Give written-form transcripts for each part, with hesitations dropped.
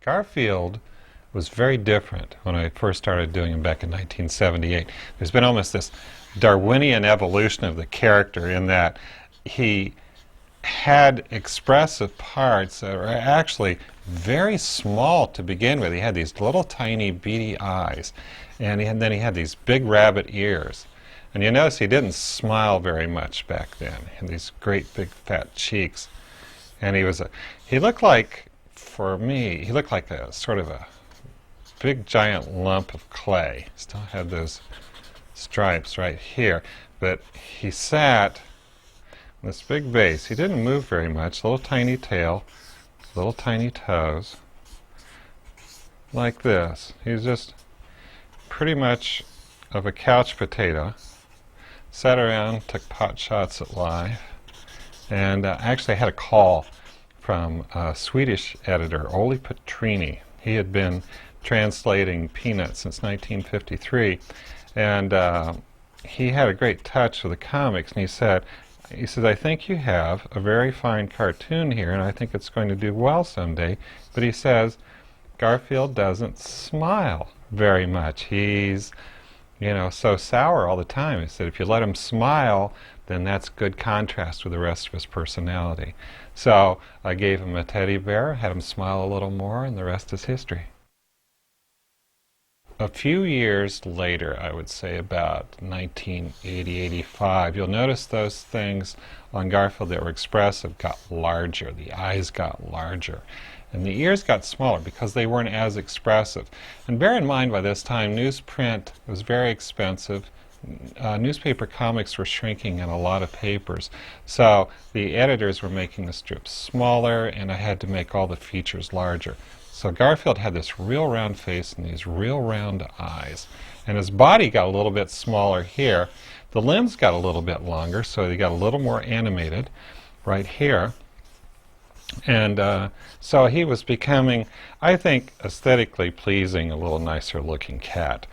Garfield was very different when I first started doing him back in 1978. There's been almost this Darwinian evolution of the character in that he had expressive parts that were actually very small to begin with. He had these little tiny beady eyes, and then he had these big rabbit ears. And you notice he didn't smile very much back then. He had these great big fat cheeks. And he looked like, for me, he looked like a sort of a big giant lump of clay. Still had those stripes right here. But he sat on this big base. He didn't move very much. Little tiny tail, little tiny toes, like this. He was just pretty much of a couch potato. Sat around, took pot shots at life, and actually had a call from a Swedish editor, Olli Petrini. He had been translating Peanuts since 1953, and he had a great touch with the comics, and he said, I think you have a very fine cartoon here, and I think it's going to do well someday, but he says, Garfield doesn't smile very much. He's so sour all the time. He said, if you let him smile, then that's good contrast with the rest of his personality. So I gave him a teddy bear, had him smile a little more, and the rest is history. A few years later, I would say about 1980, 85, you'll notice those things on Garfield that were expressive got larger. The eyes got larger. And the ears got smaller because they weren't as expressive. And bear in mind, by this time, newsprint was very expensive. Newspaper comics were shrinking in a lot of papers. So the editors were making the strips smaller, and I had to make all the features larger. So Garfield had this real round face and these real round eyes. And his body got a little bit smaller here. The limbs got a little bit longer, so they got a little more animated right here. And so he was becoming, I think, aesthetically pleasing, a little nicer looking cat.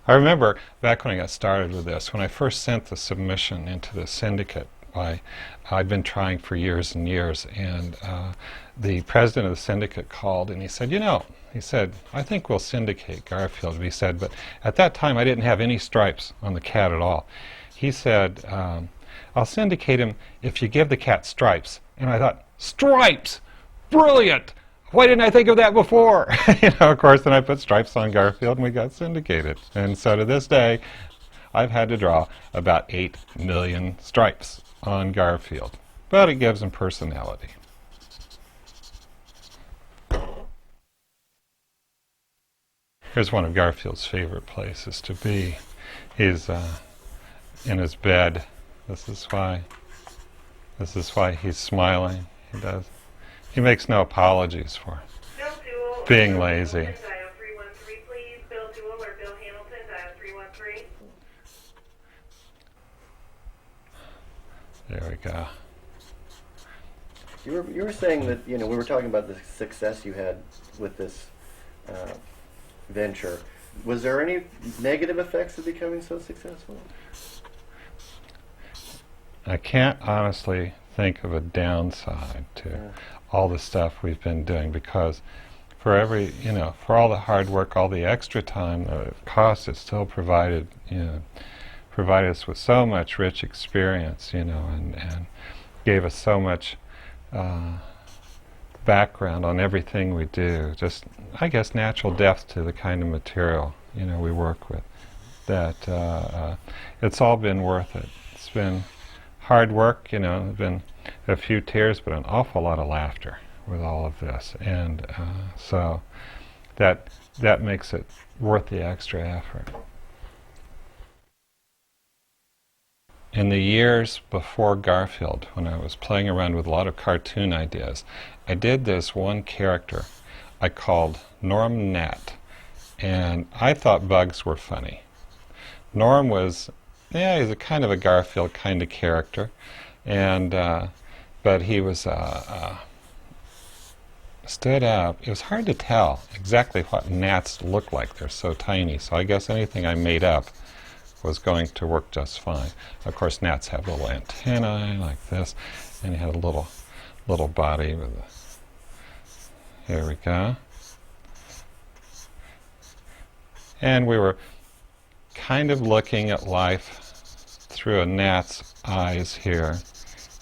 I remember back when I got started with this, when I first sent the submission into the syndicate, I'd been trying for years and years, and the president of the syndicate called and he said, I think we'll syndicate Garfield. He said, but at that time I didn't have any stripes on the cat at all. He said, I'll syndicate him if you give the cat stripes. And I thought, stripes! Brilliant! Why didn't I think of that before? Of course, then I put stripes on Garfield and we got syndicated. And so to this day, I've had to draw about 8 million stripes on Garfield. But it gives him personality. Here's one of Garfield's favorite places to be. He's in his bed. This is why he's smiling. He makes no apologies for being lazy. There we go. You were saying that we were talking about the success you had with this venture. Was there any negative effects of becoming so successful? I can't honestly think of a downside to all the stuff we've been doing, because for all the hard work, all the extra time, the cost, it still provided us with so much rich experience, and gave us so much background on everything we do. Just, I guess, natural depth to the kind of material, we work with. That it's all been worth it. It's been hard work, there's been a few tears, but an awful lot of laughter with all of this. And so that makes it worth the extra effort. In the years before Garfield, when I was playing around with a lot of cartoon ideas, I did this one character I called Norm Gnat, and I thought bugs were funny. Norm was, he's a kind of a Garfield kind of character, and but he was stood out. It was hard to tell exactly what gnats look like. They're so tiny, so I guess anything I made up was going to work just fine. Of course, gnats have little antennae like this, and he had a little body with a, here we go. And we were kind of looking at life through a gnat's eyes here.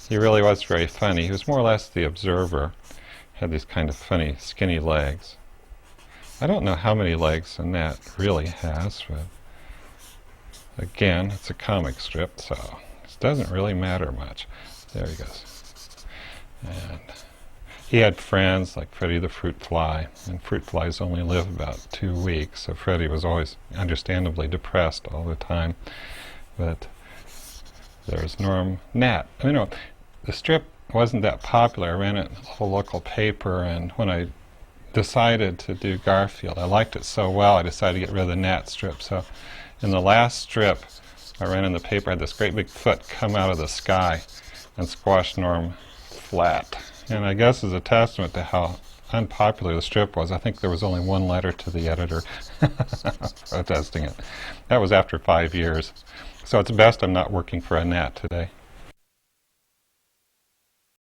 He really was very funny. He was more or less the observer. Had these kind of funny, skinny legs. I don't know how many legs a gnat really has, but again, it's a comic strip, so it doesn't really matter much. There he goes. And he had friends like Freddie the fruit fly, and fruit flies only live about 2 weeks, so Freddie was always understandably depressed all the time. But there's Norm Gnat. You know, the strip wasn't that popular. I ran it in a local paper, and when I decided to do Garfield, I liked it so well I decided to get rid of the gnat strip. So in the last strip I ran in the paper, I had this great big foot come out of the sky and squash Norm flat. And I guess as a testament to how unpopular the strip was, I think there was only one letter to the editor protesting it. That was after 5 years. So it's best I'm not working for a gnat today.